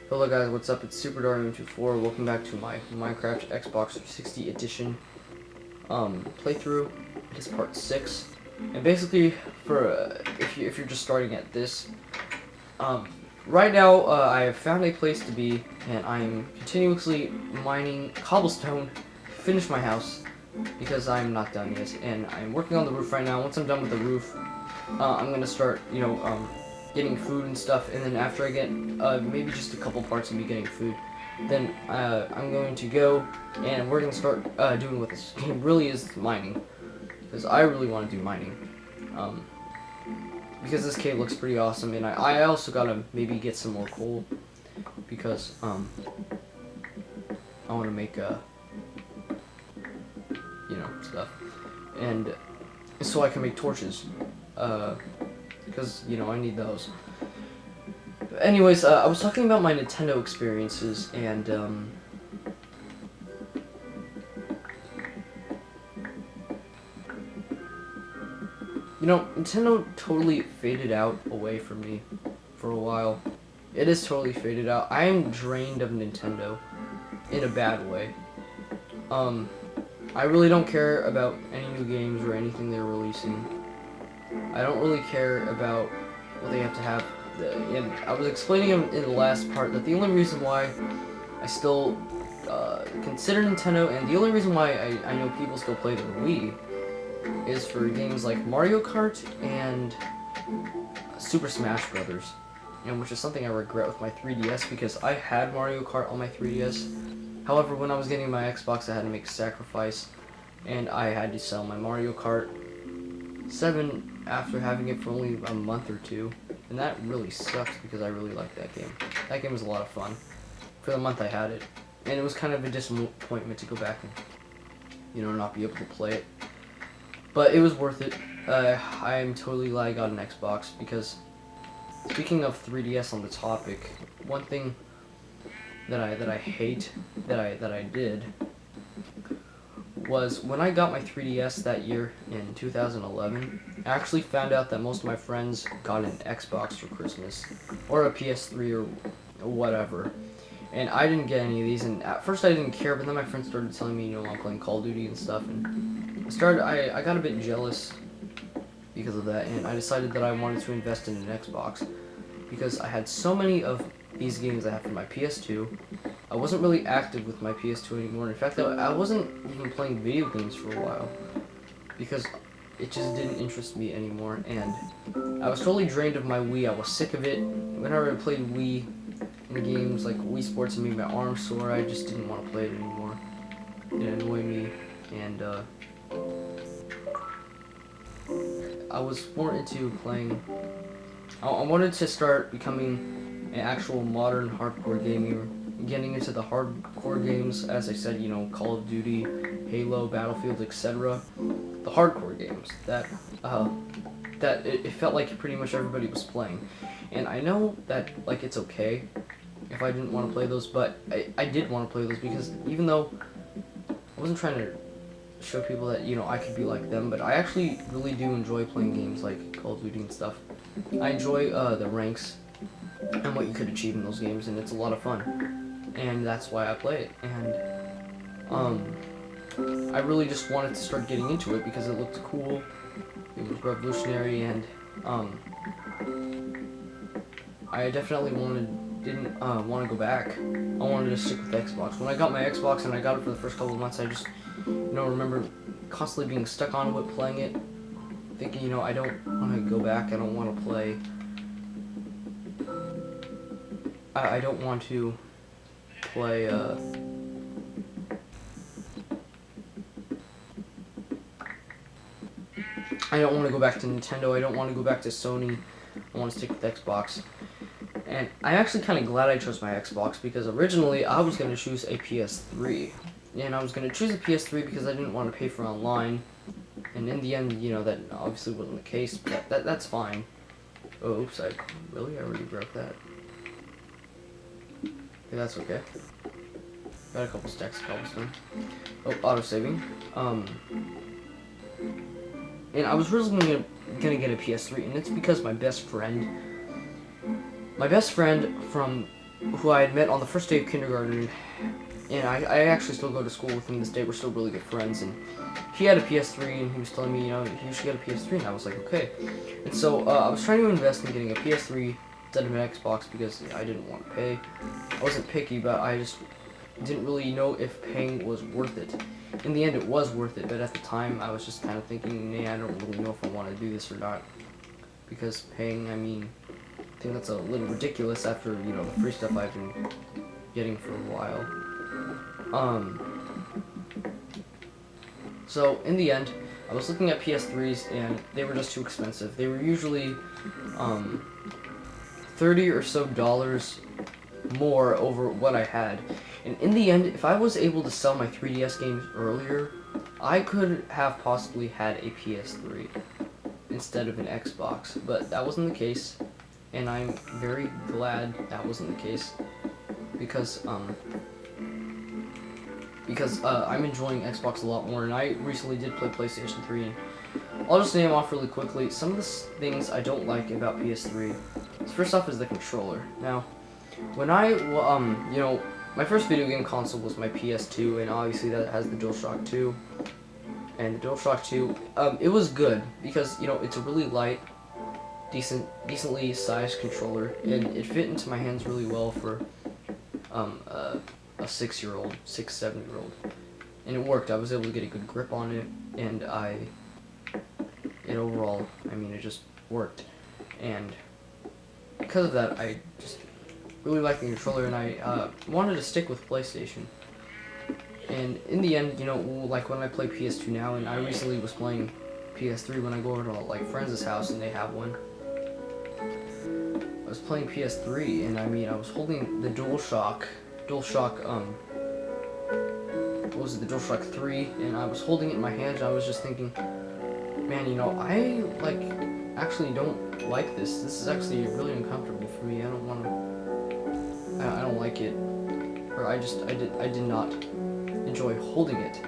Hello guys, what's up? It's Super Dario24. Welcome back to my Minecraft Xbox 360 edition playthrough. It is part 6, and basically, for if you're just starting at this, right now I have found a place to be, and I'm continuously mining cobblestone to finish my house because I'm not done yet, and I'm working on the roof right now. Once I'm done with the roof, I'm gonna start, getting food and stuff, and then after I get maybe just a couple parts of me getting food, then I'm going to go and we're gonna start doing what this game really is, mining, because I really want to do mining, because this cave looks pretty awesome, and I also gotta maybe get some more coal because I want to make stuff, and so I can make torches. Because, I need those. Anyways, I was talking about my Nintendo experiences, and, Nintendo totally faded out away from me for a while. It is totally faded out. I am drained of Nintendo in a bad way. I really don't care about any new games or anything they're releasing. I don't really care about what they have to have. And I was explaining in the last part that the only reason why I still consider Nintendo, and the only reason why I know people still play the Wii, is for games like Mario Kart and Super Smash Brothers, and which is something I regret with my 3DS because I had Mario Kart on my 3DS. However, when I was getting my Xbox, I had to make a sacrifice, and I had to sell my Mario Kart 7 after having it for only a month or two, and that really sucks because I really liked that game. That game was a lot of fun for the month I had it, and it was kind of a disappointment to go back and not be able to play it, but it was worth it. I am totally glad I got an Xbox because, speaking of 3DS on the topic, one thing that I hate that I did was when I got my 3DS that year in 2011, I actually found out that most of my friends got an Xbox for Christmas, or a PS3 or whatever, and I didn't get any of these, and at first I didn't care, but then my friends started telling me, I'm playing Call of Duty and stuff, and I got a bit jealous because of that, and I decided that I wanted to invest in an Xbox, because I had so many of these games I had for my PS2. I wasn't really active with my PS2 anymore. In fact, I wasn't even playing video games for a while because it just didn't interest me anymore, and I was totally drained of my Wii. I was sick of it. Whenever I played Wii in games like Wii Sports and made my arm sore, I just didn't want to play it anymore. It annoyed me, and I was more into playing. I wanted to start becoming an actual modern hardcore gamer, getting into the hardcore games, as I said, Call of Duty, Halo, Battlefield, etc. The hardcore games that it felt like pretty much everybody was playing. And I know that it's okay if I didn't want to play those, but I did want to play those because even though I wasn't trying to show people that I could be like them, but I actually really do enjoy playing games like Call of Duty and stuff. I enjoy the ranks and what you could achieve in those games, and it's a lot of fun, and that's why I play it. And I really just wanted to start getting into it because it looked cool, it was revolutionary, and I definitely didn't want to go back. I wanted to stick with Xbox. When I got my Xbox and I got it for the first couple of months, I just remember constantly being stuck on it, playing it, thinking, I don't want to go back, I don't want to play. I don't want to play, I don't want to go back to Nintendo, I don't want to go back to Sony, I want to stick with Xbox. And I'm actually kind of glad I chose my Xbox, because originally I was going to choose a PS3. And I was going to choose a PS3 because I didn't want to pay for online. And in the end, that obviously wasn't the case, but that's fine. Oh, oops, I already broke that. Okay, that's okay. Got a couple stacks of cobblestone. Oh, auto-saving. And I was originally gonna get a PS3, and it's because my best friend from who I had met on the first day of kindergarten, and I actually still go to school with him this day. We're still really good friends, and he had a PS3, and he was telling me, you know, you should get a PS3, and I was like, okay. And so I was trying to invest in getting a PS3 instead of an Xbox because I didn't want to pay. I wasn't picky, but I just didn't really know if paying was worth it. In the end, it was worth it, but at the time, I was just kind of thinking, nah, I don't really know if I want to do this or not. Because paying, I mean, I think that's a little ridiculous after, you know, the free stuff I've been getting for a while. So, in the end, I was looking at PS3s, and they were just too expensive. They were usually, $30 or so more over what I had. And in the end, if I was able to sell my 3DS games earlier, I could have possibly had a PS3 instead of an Xbox, but that wasn't the case, and I'm very glad that wasn't the case, because I'm enjoying Xbox a lot more, and I recently did play PlayStation 3, and I'll just name off really quickly some of the things I don't like about PS3. First off is the controller. Now, when I, you know, my first video game console was my PS2, and obviously that has the DualShock 2. And the DualShock 2, it was good because, you know, it's a really light, decently sized controller, and it fit into my hands really well for a 6-year-old, 7-year-old. And it worked. I was able to get a good grip on it, and overall, I mean, it just worked. And because of that, I just really liked the controller, and I wanted to stick with PlayStation. And in the end, you know, like when I play PS2 now, and I recently was playing PS3 when I go over to like friends' house and they have one. I was playing PS3, and I mean, I was holding the DualShock, what was it, the DualShock 3, and I was holding it in my hand, and I was just thinking, man, you know, I like actually don't like this. This is actually really uncomfortable for me. I don't want to. I don't like it, or I did not enjoy holding it.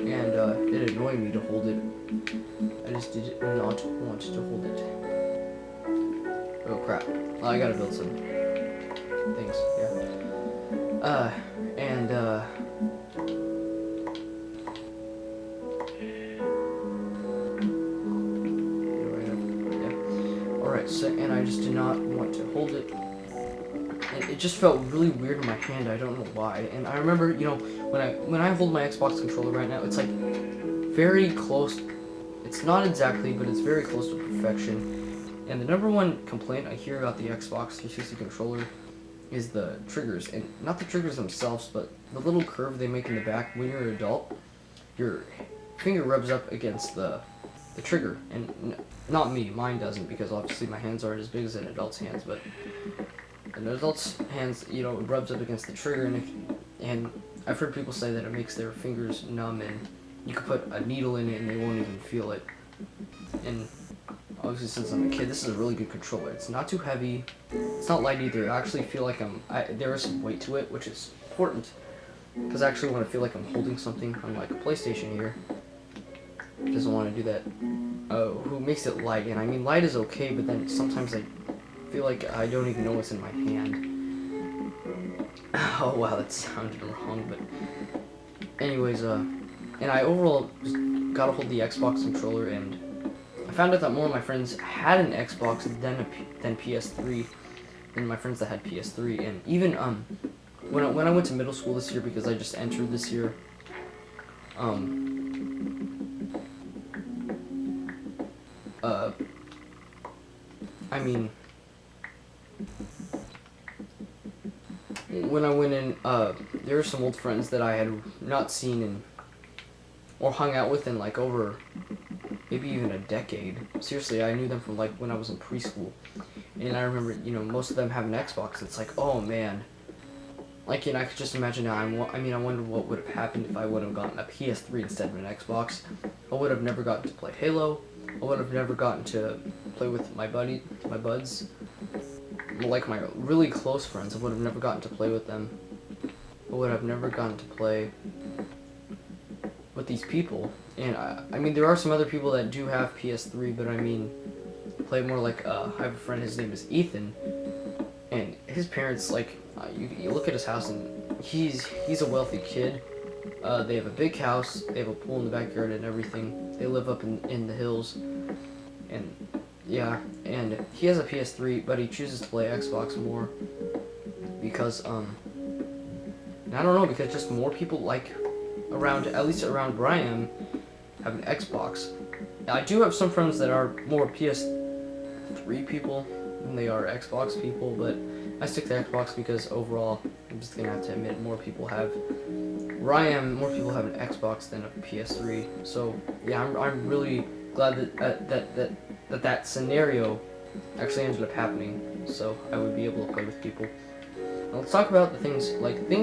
And it annoyed me to hold it. I just did not want to hold it. Oh crap. I gotta build some things, yeah. Alright, so, and I just did not want to hold it. It just felt really weird in my hand. I don't know why. And I remember, you know, when I hold my Xbox controller right now, it's like very close. It's not exactly, but it's very close to perfection. And the number one complaint I hear about the Xbox 360 controller is the triggers, and not the triggers themselves, but the little curve they make in the back. When you're an adult, your finger rubs up against the trigger, and not me. Mine doesn't, because obviously my hands aren't as big as an adult's hands, but an adult's hands, you know, it rubs up against the trigger, and I've heard people say that it makes their fingers numb, and you could put a needle in it and they won't even feel it. And obviously, since I'm a kid, this is a really good controller. It's not too heavy. It's not light either. I actually feel like there is some weight to it, which is important, because I actually want to feel like I'm holding something, unlike a PlayStation here. It doesn't want to do that. Who makes it light? And I mean, light is okay, but then sometimes I feel like I don't even know what's in my hand. Oh wow, that sounded wrong, but anyways, and I overall just got a hold of the Xbox controller, and I found out that more of my friends had an Xbox than PS3, than my friends that had PS3, and even when I went to middle school this year, because I just entered this year, I mean, when I went in, there were some old friends that I had not seen or hung out with in like over maybe even a decade. Seriously, I knew them from like when I was in preschool, and I remember, you know, most of them have an Xbox. It's like, oh man, like, you know, I could just imagine now. I mean, I wonder what would have happened if I would have gotten a PS3 instead of an Xbox. I would have never gotten to play Halo. I would have never gotten to play with my buds, like my really close friends. I would have never gotten to play with them. I would have never gotten to play with these people. And I mean, there are some other people that do have PS3, but I mean, play more like, I have a friend, his name is Ethan, and his parents, like, you look at his house, and he's a wealthy kid. They have a big house, they have a pool in the backyard and everything. They live up in the hills, and yeah, and he has a PS3, but he chooses to play Xbox more because, I don't know, because just more people like around, at least around where I am, have an Xbox. I do have some friends that are more PS3 people than they are Xbox people, but I stick to Xbox because overall, I'm just gonna have to admit, more people have, where I am, more people have an Xbox than a PS3. So yeah, I'm really glad that scenario actually ended up happening, so I would be able to play with people. Now let's talk about the things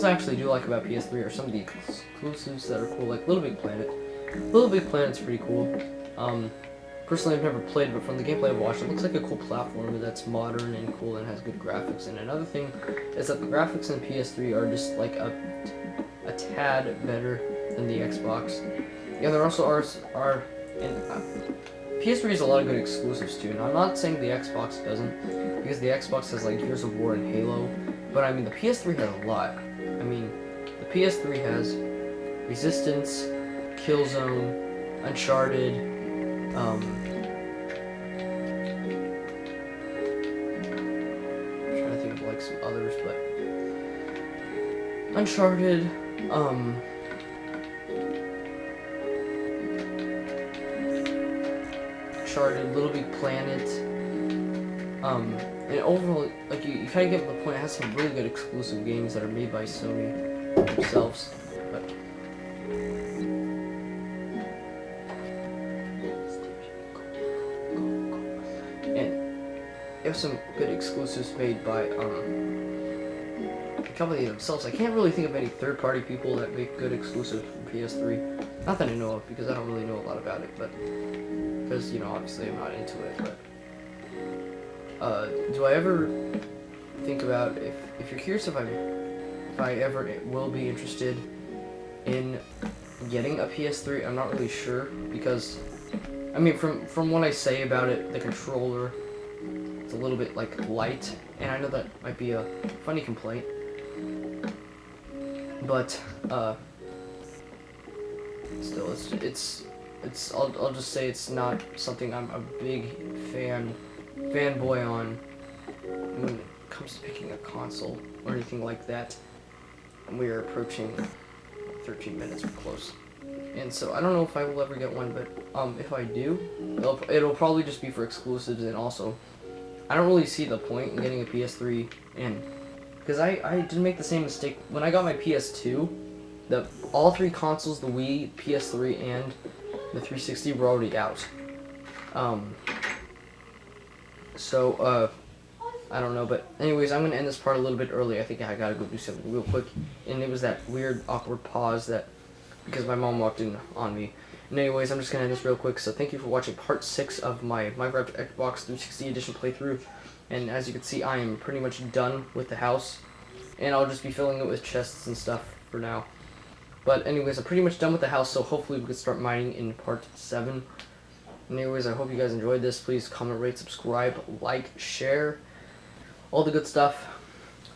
I actually do like about PS3 are some of the exclusives that are cool, like Little Big Planet. Little Big Planet's pretty cool. Personally, I've never played, but from the gameplay I've watched, it looks like a cool platformer that's modern and cool and has good graphics. And another thing is that the graphics in PS3 are just like a tad better than the Xbox. Yeah, there also are and PS3 has a lot of good exclusives too. And I'm not saying the Xbox doesn't, because the Xbox has like Gears of War and Halo, but I mean the PS3 has a lot. I mean, the PS3 has Resistance, Killzone, Uncharted. I'm trying to think of like some others, but Uncharted, Little Big Planet, and overall, like you kind of get the point. It has some really good exclusive games that are made by Sony themselves, but. They have some good exclusives made by the company themselves. I can't really think of any third-party people that make good exclusives for PS3. Not that I know of, because I don't really know a lot about it, but because, you know, obviously I'm not into it. But do I ever think about, if you're curious if I ever will be interested in getting a PS3, I'm not really sure, because I mean from what I say about it, the controller, it's a little bit like light, and I know that might be a funny complaint, but still, I'll just say it's not something I'm a big fanboy on when it comes to picking a console or anything like that. And we are approaching 13 minutes, we're close. And so I don't know if I will ever get one, but if I do, it'll probably just be for exclusives. And also, I don't really see the point in getting a PS3, and because I did make the same mistake when I got my PS2. All three consoles, the Wii, PS3, and the 360 were already out. So I don't know, but anyways, I'm gonna end this part a little bit early. I think I gotta go do something real quick, and it was that weird, awkward pause that because my mom walked in on me. And anyways, I'm just gonna end this real quick. So thank you for watching part 6 of my Minecraft Xbox 360 edition playthrough. And as you can see, I am pretty much done with the house, and I'll just be filling it with chests and stuff for now. But anyways, I'm pretty much done with the house, so hopefully we can start mining in part 7. And anyways, I hope you guys enjoyed this. Please comment, rate, subscribe, like, share, all the good stuff.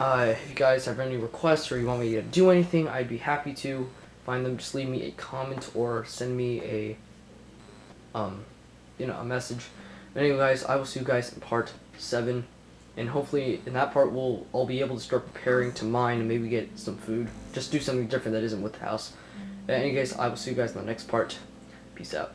If you guys have any requests or you want me to do anything, I'd be happy to find them. Just leave me a comment or send me a a message. But anyway, guys, I will see you guys in part 7, and hopefully in that part I'll be able to start preparing to mine and maybe get some food. Just do something different that isn't with the house. But anyways, I will see you guys in the next part. Peace out.